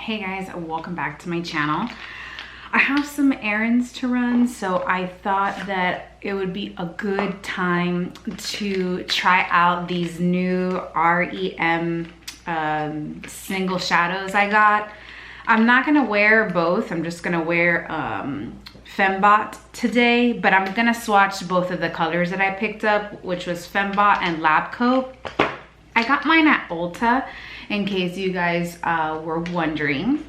Hey guys, welcome back to my channel. I have some errands to run, so I thought that it would be a good time to try out these new R.E.M single shadows I got. I'm not gonna wear both. I'm just gonna wear Fembot today, but I'm gonna swatch both of the colors that I picked up, which was Fembot and Labcoat. I got mine at Ulta, in case you guys were wondering.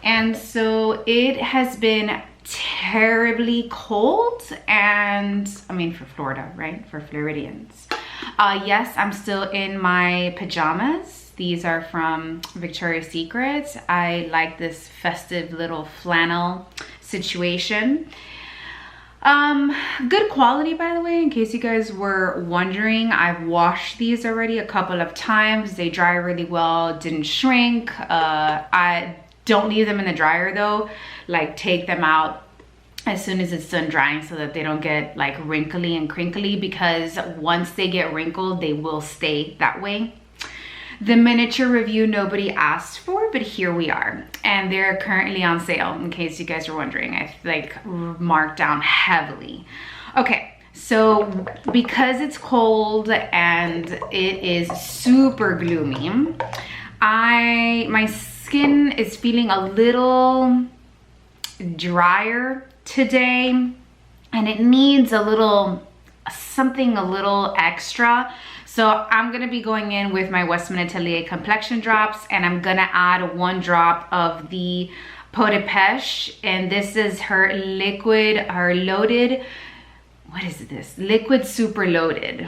And so it has been terribly cold, and I mean for Florida, right? For Floridians. Yes, I'm still in my pajamas. These are from Victoria's Secret. I like this festive little flannel situation. Good quality, by the way, in case you guys were wondering. I've washed these already a couple of times. They dry really well, didn't shrink. I don't leave them in the dryer though. Like, take them out as soon as it's done drying so that they don't get like wrinkly and crinkly, because once they get wrinkled, they will stay that way. The miniature review nobody asked for, but here we are. And they're currently on sale, in case you guys are wondering. I like marked down heavily. Okay, so because it's cold and it is super gloomy, my skin is feeling a little drier today, and it needs a little something a little extra. So I'm gonna be going in with my Westman Atelier complexion drops, and I'm gonna add 1 drop of the Peau de Pêche, and this is her liquid, her loaded, what is this? Liquid super loaded.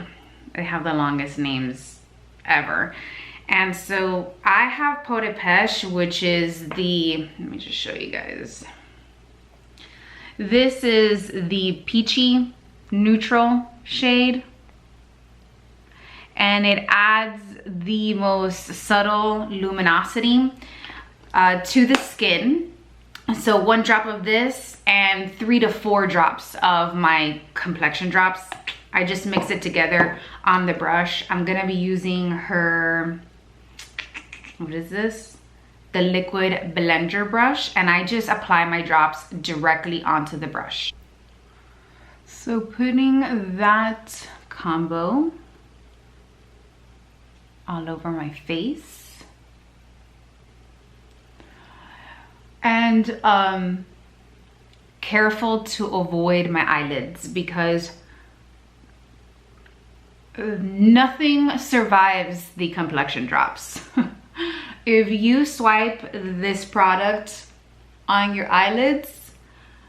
They have the longest names ever. And so I have Peau de Pêche, which is the, let me just show you guys. This is the peachy neutral shade, and it adds the most subtle luminosity to the skin. So 1 drop of this and 3 to 4 drops of my complexion drops. I just mix it together on the brush. I'm gonna be using her, what is this? The liquid blender brush, and I just apply my drops directly onto the brush. So putting that combo all over my face, and careful to avoid my eyelids, because nothing survives the complexion drops. If you swipe this product on your eyelids,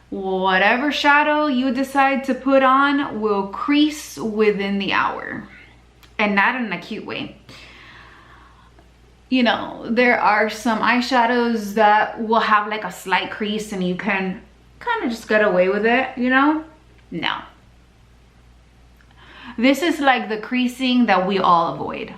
whatever shadow you decide to put on will crease within the hour, and not in a cute way. You know, there are some eyeshadows that will have like a slight crease and you can kind of just get away with it, you know? No. This is like the creasing that we all avoid,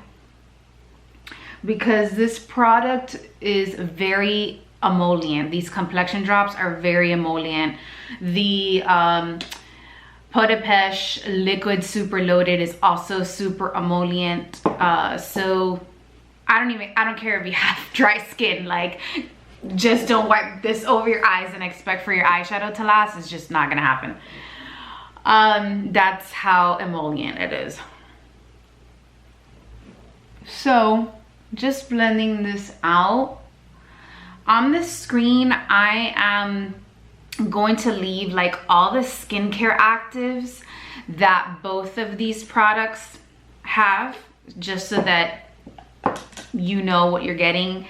because this product is very emollient. These complexion drops are very emollient. The Peau de Pêche liquid super loaded is also super emollient. So I don't care if you have dry skin, like, just don't wipe this over your eyes and expect for your eyeshadow to last. It's just not gonna happen. That's how emollient it is. So just blending this out. On the screen, I am going to leave like all the skincare actives that both of these products have, just so that you know what you're getting.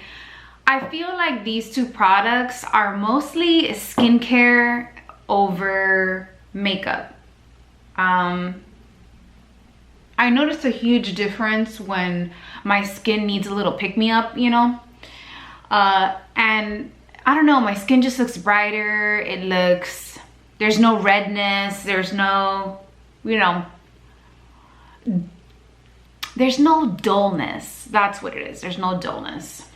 I feel like these 2 products are mostly skincare over makeup. I noticed a huge difference when my skin needs a little pick-me-up, you know? And I don't know, my skin just looks brighter. It looks, there's no redness, there's no, you know, there's no dullness. That's what it is. There's no dullness.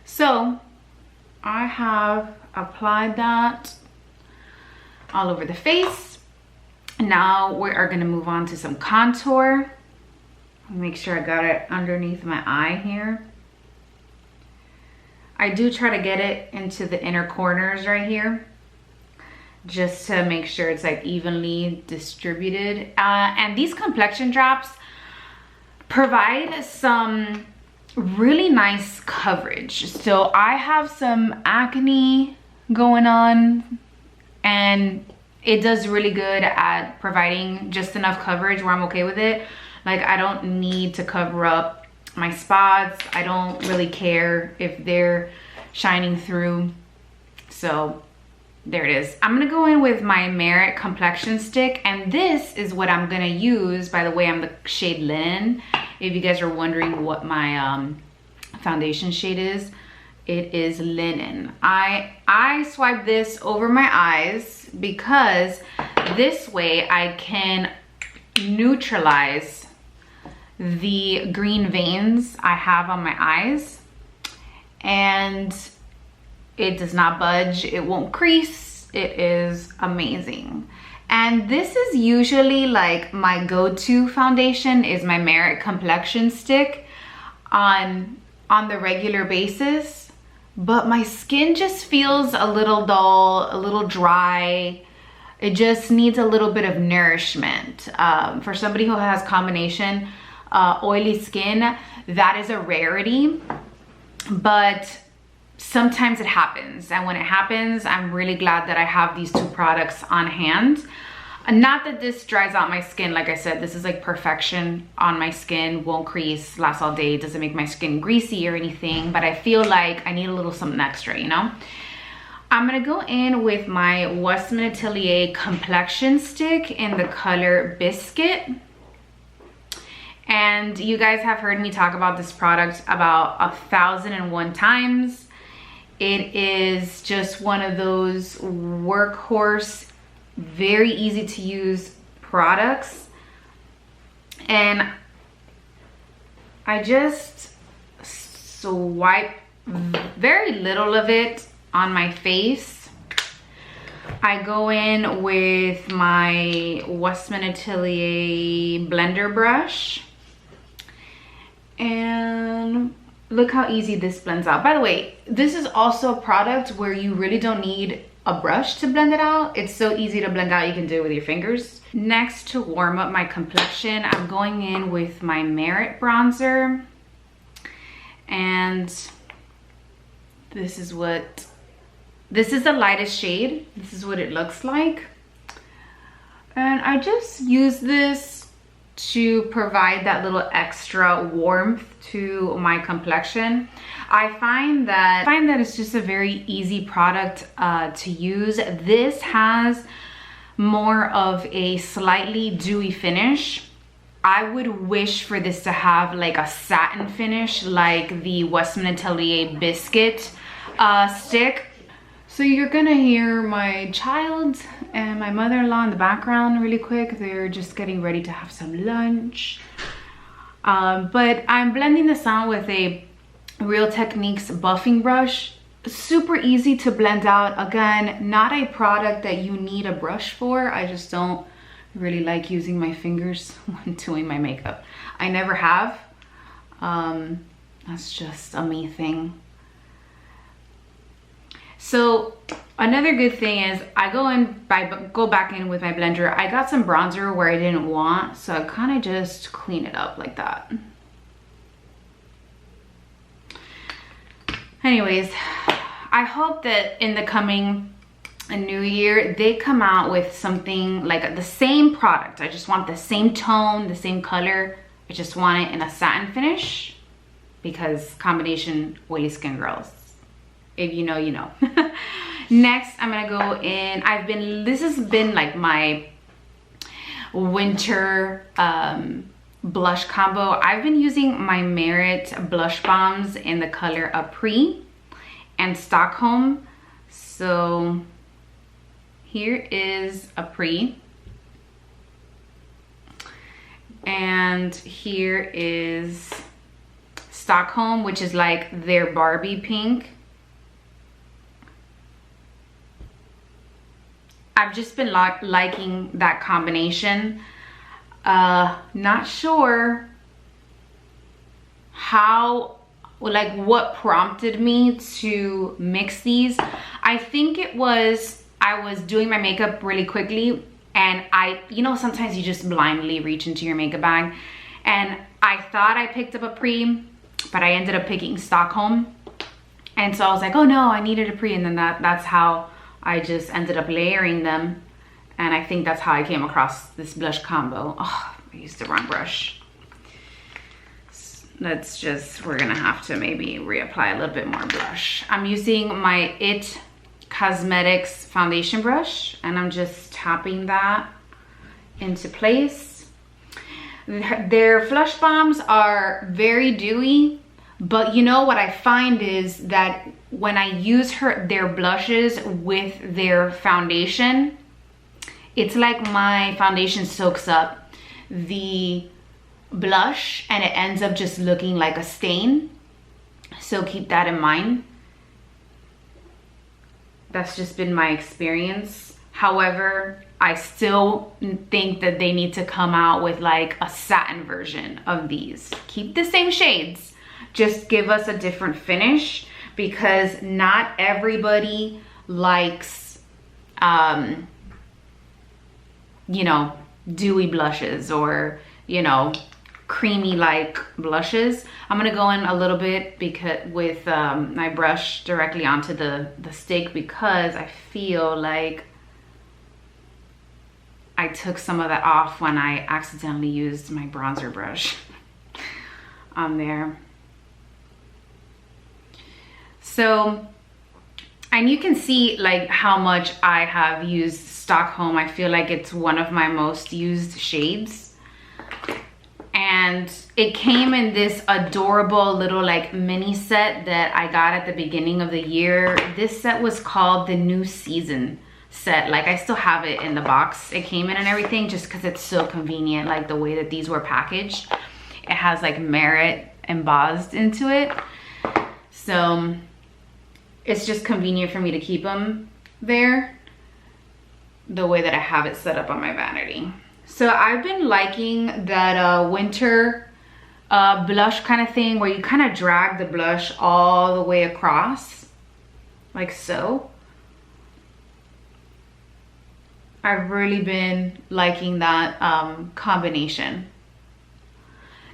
So I have applied that all over the face. Now we are going to move on to some contour. Make sure I got it underneath my eye here. I do try to get it into the inner corners right here, just to make sure it's like evenly distributed. And these complexion drops provide some really nice coverage. So I have some acne going on, and it does really good at providing just enough coverage where I'm okay with it. Like, I don't need to cover up my spots. I don't really care if they're shining through. So there it is. I'm gonna go in with my Merit complexion stick, and this is what I'm gonna use. By the way, I'm the shade Linen. If you guys are wondering what my foundation shade is, it is Linen. I swipe this over my eyes because this way I can neutralize the green veins I have on my eyes, and it does not budge, it won't crease. It is amazing. And this is usually like my go-to foundation, is my Merit complexion stick on the regular basis, but my skin just feels a little dull, a little dry. It just needs a little bit of nourishment. For somebody who has combination oily skin, that is a rarity, but sometimes it happens. And when it happens, I'm really glad that I have these two products on hand. Not that this dries out my skin. Like I said, this is like perfection on my skin, won't crease, lasts all day, doesn't make my skin greasy or anything, but I feel like I need a little something extra, you know? I'm gonna go in with my Westman Atelier complexion stick in the color Biscuit. And you guys have heard me talk about this product about 1,001 times. It is just one of those workhorse, very easy to use products. And I just swipe very little of it on my face. I go in with my Westman Atelier blender brush, and look how easy this blends out. By the way, this is also a product where you really don't need a brush to blend it out. It's so easy to blend out, you can do it with your fingers. Next, to warm up my complexion, I'm going in with my Merit bronzer, and this is the lightest shade. This is what it looks like. And I just use this to provide that little extra warmth to my complexion. I find that it's just a very easy product to use. This has more of a slightly dewy finish. I would wish for this to have like a satin finish like the Westman Atelier Biscuit stick. So you're gonna hear my child and my mother-in-law in the background really quick. They're just getting ready to have some lunch. But I'm blending this out with a Real Techniques buffing brush. Super easy to blend out. Again, not a product that you need a brush for. I just don't really like using my fingers when doing my makeup. I never have. That's just a me thing. So another good thing is I go back in with my blender. I got some bronzer where I didn't want, so I kind of just clean it up like that. Anyways, I hope that in the coming new year, they come out with something like the same product. I just want the same tone, the same color. I just want it in a satin finish, because combination oily skin girls. If you know, you know. Next, I'm gonna go in. This has been like my winter blush combo. I've been using my Merit blush bombs in the color Après and Stockholm. So here is Après, and here is Stockholm, which is like their Barbie pink. I've just been liking that combination. Not sure how like what prompted me to mix these. I think it was I was doing my makeup really quickly, and you know, sometimes you just blindly reach into your makeup bag, and I thought I picked up a pre, but I ended up picking Stockholm. And so I was like, oh no, I needed a pre, and then that's how I just ended up layering them. And I think that's how I came across this blush combo. Oh, I used the wrong brush. We're gonna have to maybe reapply a little bit more blush. I'm using my IT Cosmetics foundation brush, and I'm just tapping that into place. Their Flush Bombs are very dewy, but you know what I find is that when I use their blushes with their foundation, it's like my foundation soaks up the blush and it ends up just looking like a stain. So keep that in mind. That's just been my experience. However, I still think that they need to come out with like a satin version of these. Keep the same shades, just give us a different finish, because not everybody likes, you know, dewy blushes or, you know, creamy like blushes. I'm gonna go in a little bit with my brush directly onto the stick, because I feel like I took some of that off when I accidentally used my bronzer brush on there. So, and you can see like how much I have used Stockholm. I feel like it's one of my most used shades. And it came in this adorable little like mini set that I got at the beginning of the year. This set was called the New Season set. Like I still have it in the box it came in and everything, just because it's so convenient, like the way that these were packaged. It has like merit embossed into it. So it's just convenient for me to keep them there the way that I have it set up on my vanity. So I've been liking that winter blush kind of thing, where you kind of drag the blush all the way across, like so. I've really been liking that combination.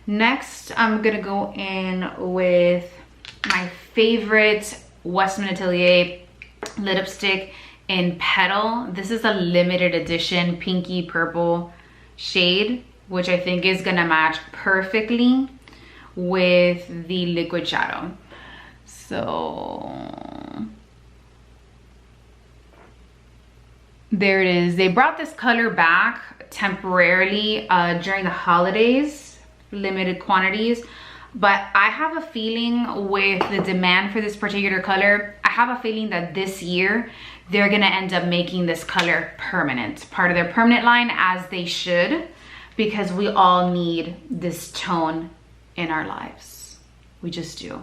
Next, I'm gonna go in with my favorite Westman Atelier lipstick in Petal. This is a limited edition pinky purple shade, which I think is gonna match perfectly with the liquid shadow. So there it is. They brought this color back temporarily during the holidays, limited quantities, but I have a feeling with the demand for this particular color, I have a feeling that this year they're gonna end up making this color permanent, part of their permanent line, as they should, because we all need this tone in our lives. We just do.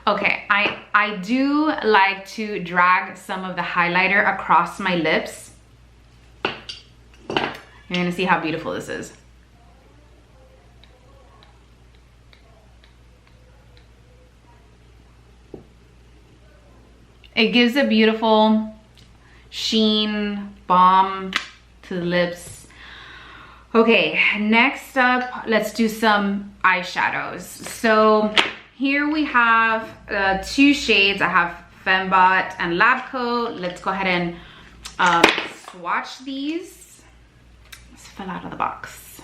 Okay, I do like to drag some of the highlighter across my lips. You're gonna see how beautiful this is. It gives a beautiful sheen, balm to the lips. Okay, next up, let's do some eyeshadows. So here we have two shades. I have Fembot and Labcoat. Let's go ahead and swatch these. Let's fill out of the box.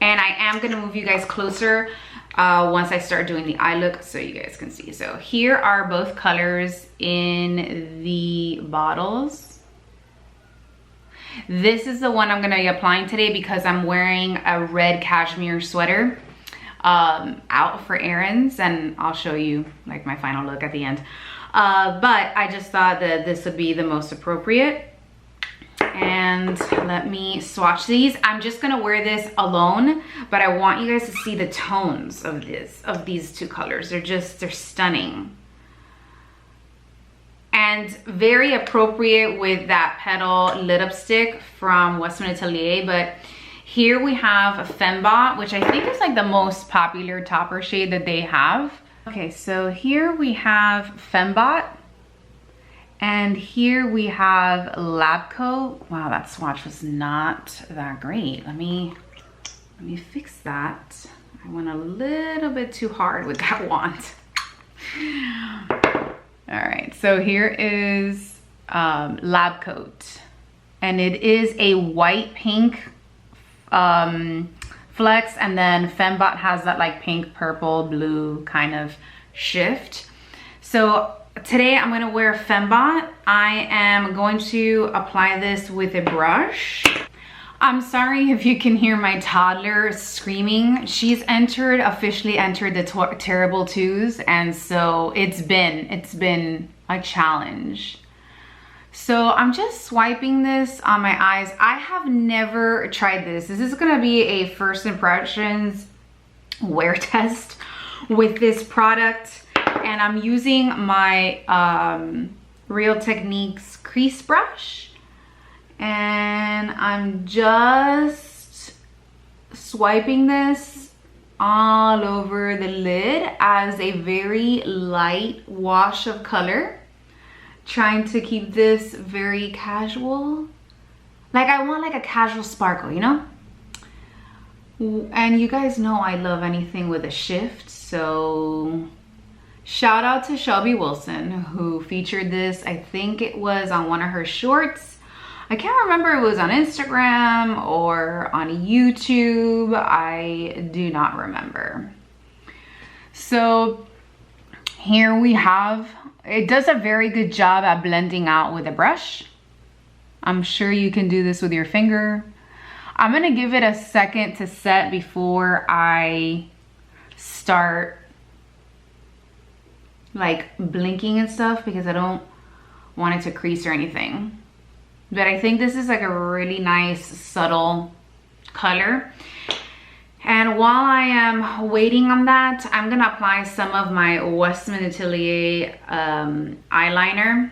And I am gonna move you guys closer once I start doing the eye look so you guys can see. So here are both colors in the bottles. This is the one I'm gonna be applying today because I'm wearing a red cashmere sweater out for errands, and I'll show you like my final look at the end. But I just thought that this would be the most appropriate. And let me swatch these. I'm just gonna wear this alone, but I want you guys to see the tones of these two colors. They're stunning. And very appropriate with that Petal lipstick from Westman Atelier. But Here we have Fembot, which I think is like the most popular topper shade that they have. Okay, so here we have Fembot. And here we have Labcoat. Wow, that swatch was not that great. Let me fix that. I went a little bit too hard with that wand. All right, so here is Labcoat. And it is a white pink flex, and then Fembot has that like pink, purple, blue kind of shift. So today I'm gonna wear Fembot. I am going to apply this with a brush. I'm sorry if you can hear my toddler screaming. She's officially entered the terrible twos, and so it's been a challenge. So I'm just swiping this on my eyes. I have never tried this. This is gonna be a first impressions wear test with this product. And I'm using my Real Techniques crease brush. And I'm just swiping this all over the lid as a very light wash of color. Trying to keep this very casual. Like I want like a casual sparkle, you know? And you guys know I love anything with a shift, so shout out to Shelby Wilson who featured this. I think it was on one of her shorts. I can't remember if it was on Instagram or on YouTube. I do not remember. So here we have, it does a very good job at blending out with a brush. I'm sure you can do this with your finger. I'm gonna give it a second to set before I start like blinking and stuff because I don't want it to crease or anything. But I think this is like a really nice subtle color. And while I am waiting on that, I'm gonna apply some of my Westman Atelier eyeliner.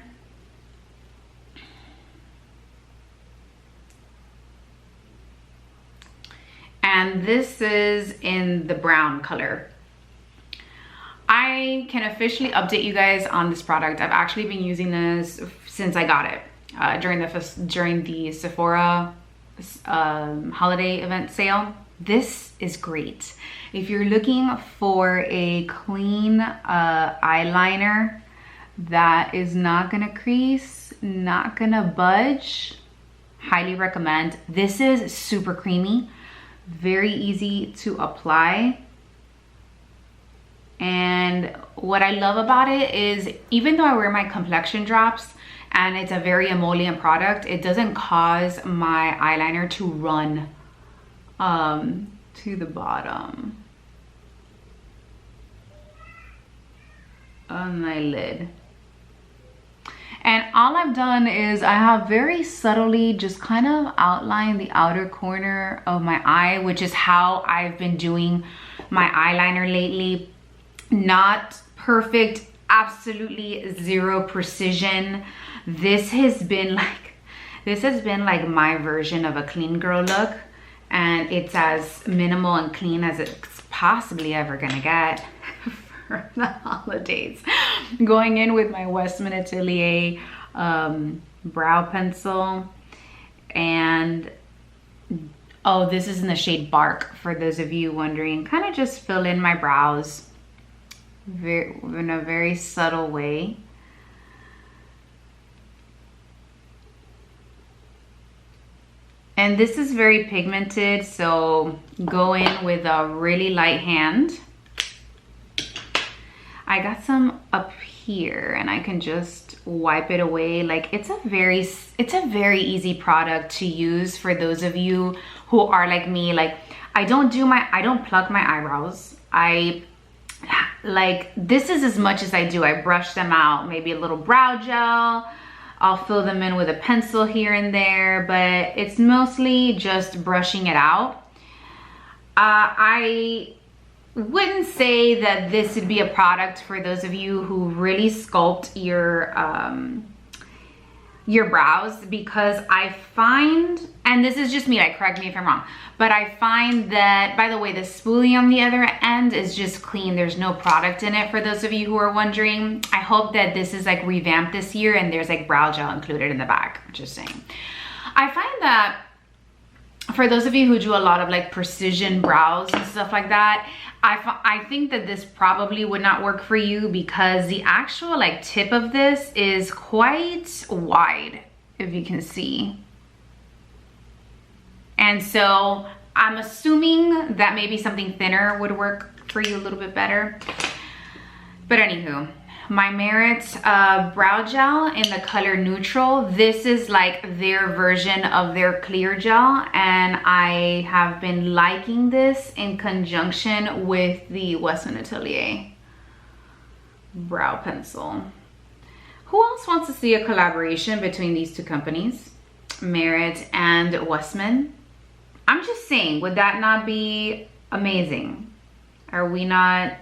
And this is in the brown color. I can officially update you guys on this product. I've actually been using this since I got it during the Sephora holiday event sale. This is great. If you're looking for a clean eyeliner that is not gonna crease, not gonna budge, highly recommend. This is super creamy, very easy to apply. And what I love about it is even though I wear my complexion drops and it's a very emollient product, it doesn't cause my eyeliner to run to the bottom on my lid. And all I've done is I have very subtly just kind of outlined the outer corner of my eye, which is how I've been doing my eyeliner lately. Not perfect, absolutely zero precision. This has been like my version of a clean girl look, and it's as minimal and clean as it's possibly ever gonna get for the holidays. Going in with my Westman Atelier brow pencil, and oh, this is in the shade Bark for those of you wondering. Kind of just fill in my brows in a very subtle way. And this is very pigmented, so go in with a really light hand. I got some up here and I can just wipe it away. Like it's a very easy product to use for those of you who are like me. Like I don't pluck my eyebrows. This is as much as I do. I brush them out, maybe a little brow gel. I'll fill them in with a pencil here and there, but it's mostly just brushing it out. I wouldn't say that this would be a product for those of you who really sculpt your brows, because I find, and and this is just me, like correct me if I'm wrong, but I find that, by the way, the spoolie on the other end is just clean. There's no product in it, for those of you who are wondering. I hope that this is like revamped this year and there's like brow gel included in the back, just saying. I find that for those of you who do a lot of like precision brows and stuff like that, I think that this probably would not work for you because the actual like tip of this is quite wide, if you can see. And so I'm assuming that maybe something thinner would work for you a little bit better. But anywho, my Merit brow gel in the color neutral. This is like their version of their clear gel, and I have been liking this in conjunction with the Westman Atelier brow pencil. Who else wants to see a collaboration between these two companies, Merit and Westman? I'm just saying, would that not be amazing? Are we not?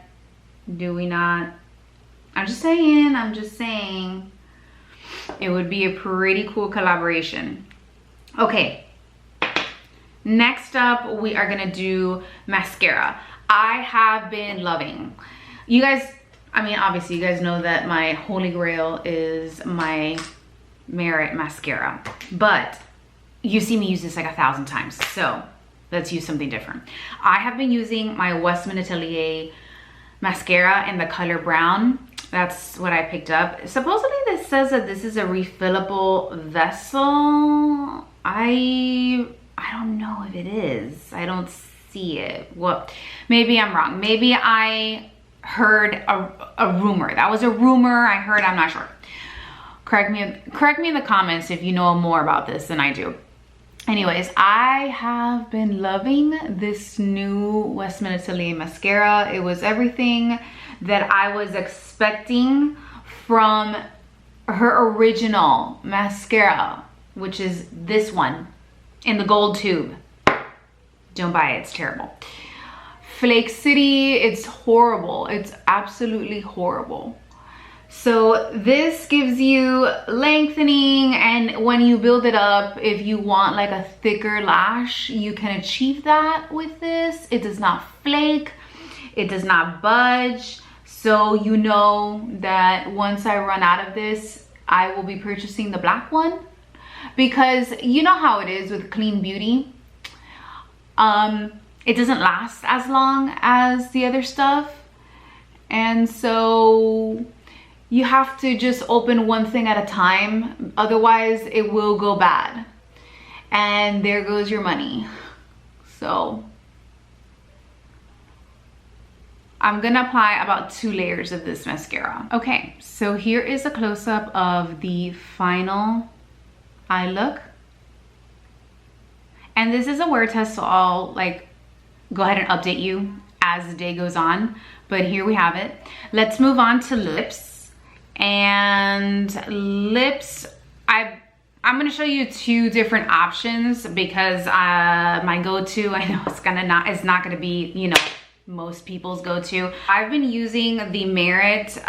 Do we not? I'm just saying it would be a pretty cool collaboration. Okay, next up we are gonna do mascara. I have been loving, you guys, I mean, obviously you guys know that my holy grail is my Merit mascara, but you see me use this like 1,000 times, so let's use something different. I have been using my Westman Atelier mascara in the color brown. That's what I picked up. Supposedly this says that this is a refillable vessel. I don't know if it is. I don't see it. Well, maybe I'm wrong. Maybe I heard a rumor. That was a rumor I heard, I'm not sure. Correct me in the comments if you know more about this than I do. Anyways, I have been loving this new Westman Atelier mascara. It was everything that I was expecting from her original mascara, which is this one in the gold tube. Don't buy it, it's terrible. Flake City, it's horrible. It's absolutely horrible. So this gives you lengthening, and when you build it up, if you want like a thicker lash, you can achieve that with this. It does not flake, it does not budge. So you know that once I run out of this, I will be purchasing the black one, because you know how it is with clean beauty. It doesn't last as long as the other stuff, and so you have to just open one thing at a time, otherwise it will go bad and there goes your money. So I'm gonna apply about 2 layers of this mascara. Okay, so here is a close-up of the final eye look, and this is a wear test, so I'll like go ahead and update you as the day goes on, but here we have it. Let's move on to lips. And lips, I'm gonna show you 2 different options, because my go-to, I know it's not gonna be, you know, most people's go-to. I've been using the Merit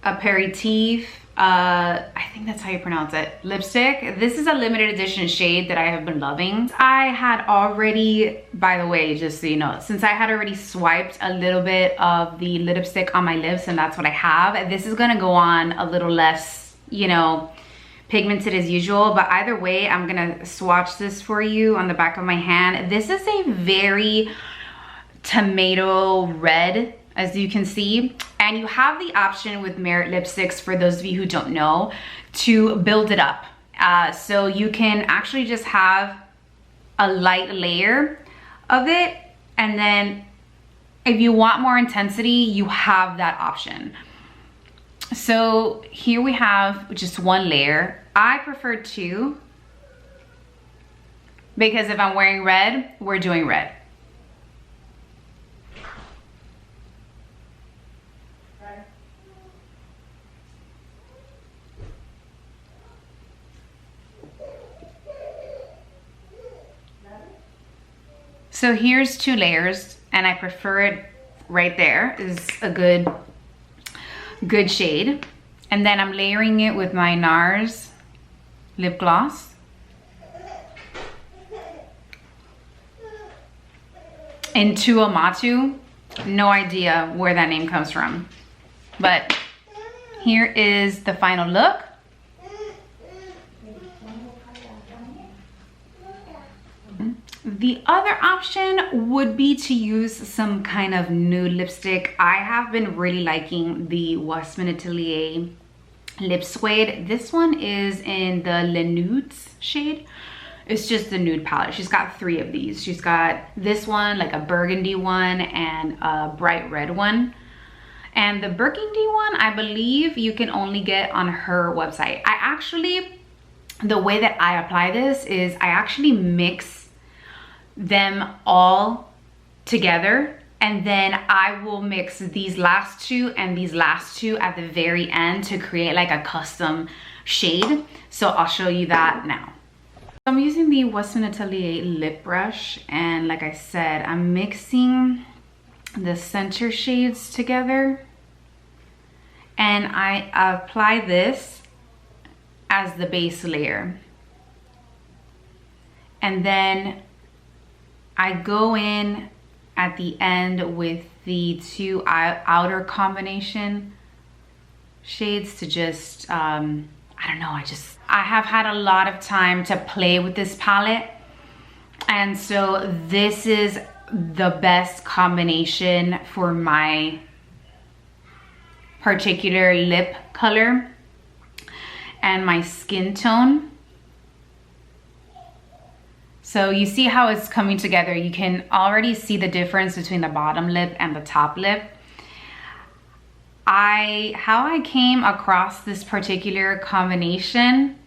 Aperitif, I think that's how you pronounce it, lipstick. This is a limited edition shade that I have been loving. I had already, by the way, just so you know, since I had already swiped a little bit of the lipstick on my lips, and that's what I have, this is gonna go on a little less, you know, pigmented as usual, but either way, I'm gonna swatch this for you on the back of my hand. This is a very tomato red, as you can see, and you have the option with Merit lipsticks, for those of you who don't know, to build it up. So you can actually just have a light layer of it, and then if you want more intensity, you have that option. So here we have just 1 layer. I prefer 2, because if I'm wearing red, we're doing red. So here's 2 layers, and I prefer it right there. Is a good shade. And then I'm layering it with my NARS lip gloss. into Amatu. No idea where that name comes from. But here is the final look. The other option would be to use some kind of nude lipstick. I have been really liking the Westman Atelier Lip Suede. This one is in the Le Nudes shade. It's just the nude palette. She's got 3 of these. She's got this one, like a burgundy one, and a bright red one. And the burgundy one, I believe you can only get on her website. The way that I apply this is I actually mix them all together, and then I will mix these last 2 and these last 2 at the very end to create like a custom shade. So I'll show you that now. I'm using the Westman Atelier lip brush, and like I said, I'm mixing the center shades together, and I apply this as the base layer, and then I go in at the end with the 2 outer combination shades to just, I don't know, I have had a lot of time to play with this palette. And so this is the best combination for my particular lip color and my skin tone. So you see how it's coming together. You can already see the difference between the bottom lip and the top lip. How I came across this particular combination,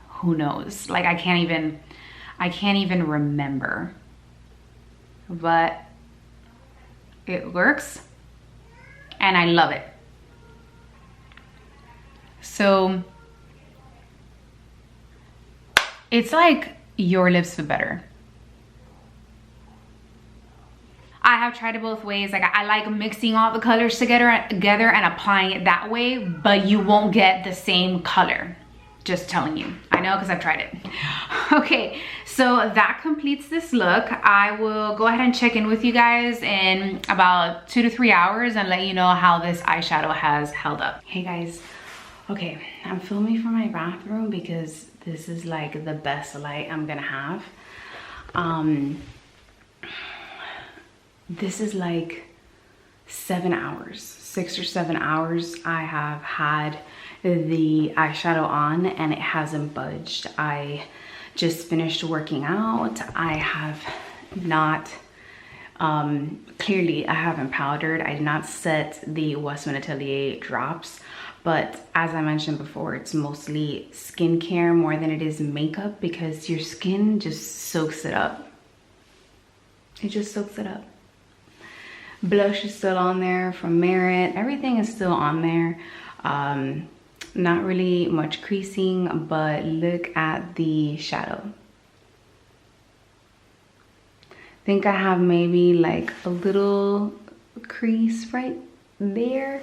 who knows? Like I can't even remember. But it works and I love it. So it's like your lips but better. I have tried it both ways. Like I like mixing all the colors together and applying it that way, but you won't get the same color. Just telling you. I know because I've tried it. Okay, so that completes this look. I will go ahead and check in with you guys in about 2 to 3 hours and let you know how this eyeshadow has held up. Hey guys, okay, I'm filming from my bathroom because this is like the best light I'm gonna have. This is like 7 hours, 6 or 7 hours I have had the eyeshadow on and it hasn't budged. I just finished working out. I have not, clearly I haven't powdered. I did not set the Westman Atelier drops, but as I mentioned before, it's mostly skincare more than it is makeup because your skin just soaks it up. It just soaks it up. Blush is still on there from Merit. Everything is still on there. Not really much creasing, but look at the shadow. I think I have maybe like a little crease right there.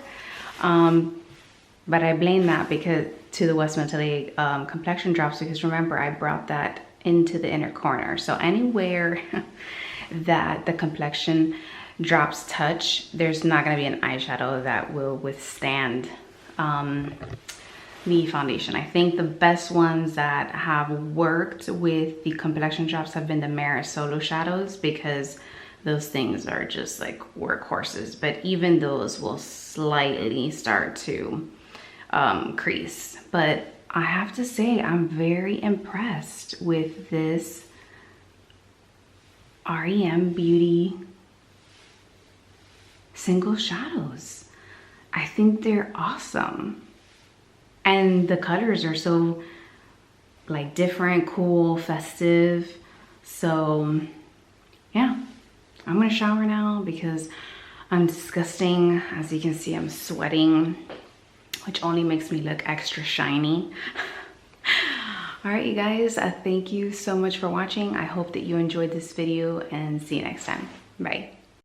But I blame that to the Westman Atelier complexion drops because remember I brought that into the inner corner. So anywhere that the complexion drops touch, there's not gonna be an eyeshadow that will withstand the foundation. I think the best ones that have worked with the complexion drops have been the Merit Solo Shadows because those things are just like workhorses, but even those will slightly start to crease. But I have to say I'm very impressed with this R.E.M. Beauty single shadows. I think they're awesome. And the colors are so like different, cool, festive. So yeah, I'm gonna shower now because I'm disgusting. As you can see, I'm sweating, which only makes me look extra shiny. All right, you guys, thank you so much for watching. I hope that you enjoyed this video and see you next time. Bye.